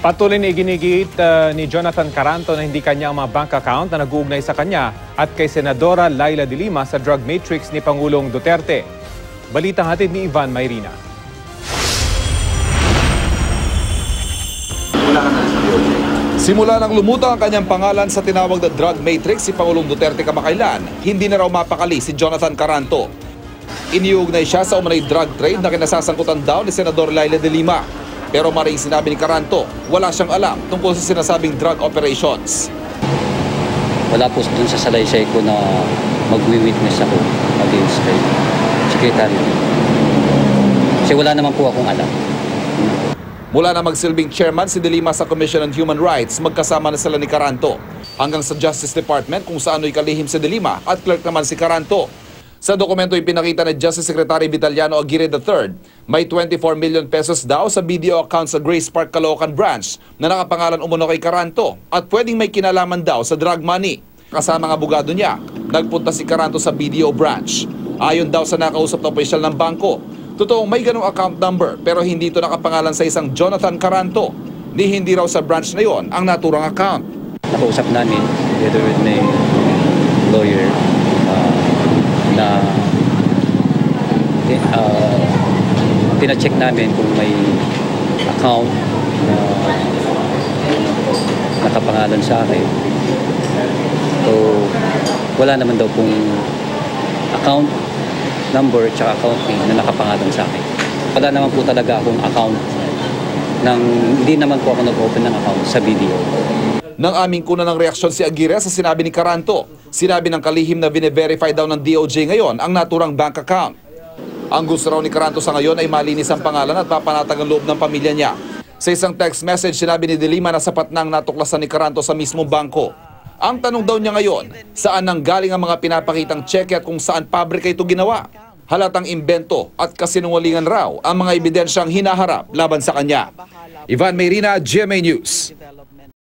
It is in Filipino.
Patuloy na iginigit ni Jonathan Caranto na hindi kanya ang mga bank account na nag-uugnay sa kanya at kay Senadora Laila de Lima sa drug matrix ni Pangulong Duterte. Balitang hatid ni Ivan Mayrina. Simula nang lumutang ang kanyang pangalan sa tinawag na drug matrix si Pangulong Duterte kamakailan, hindi na raw mapakali si Jonathan Caranto. Iniugnay siya sa umanay drug trade na kinasasangkutan daw ni Senador Laila de Lima. Pero maring sinabi ni Caranto, wala siyang alam tungkol sa sinasabing drug operations. Wala po dun sa salaysay ko na mag-witness ako against kay Secretary. Kasi wala naman po akong alam. Mula na magsilbing chairman si de Lima sa Commission on Human Rights, magkasama na sila ni Caranto. Hanggang sa Justice Department kung saan ay kalihim si de Lima at clerk naman si Caranto. Sa dokumento ipinakita ni Justice Secretary Vitaliano Aguirre III, may 24 million pesos daw sa video account sa Grace Park Caloocan branch na nakapangalan umuno kay Caranto at pwedeng may kinalaman daw sa drug money. Kasama ng abogado niya, nagpunta si Caranto sa BDO branch. Ayon daw sa nakausap na opisyal ng bangko, totoong may ganong account number pero hindi ito nakapangalan sa isang Jonathan Caranto. Hindi raw sa branch na yon ang naturang account. Nakausap namin together with my lawyer na pina-check namin kung may account na nakapangalan sa akin. So, wala naman daw pong account number at account name na nakapangalan sa akin. Wala naman po talaga akong account hindi naman po ako nag-open ng account sa video. Nang aming kuna ng reaksyon si Aguirre sa sinabi ni Caranto, sinabi ng kalihim na bine-verify daw ng DOJ ngayon ang naturang bank account. Ang gusto raw ni Caranto sa ngayon ay malinis ang pangalan at papanatag ang loob ng pamilya niya. Sa isang text message, sinabi ni de Lima na sapat nang natuklasan ni Caranto sa mismong bangko. Ang tanong daw niya ngayon, saan nang galing ang mga pinapakitang cheque at kung saan pabrika ito ginawa? Halatang imbento at kasinungalingan raw ang mga ebidensyang hinaharap laban sa kanya. Ivan Mayrina, GMA News.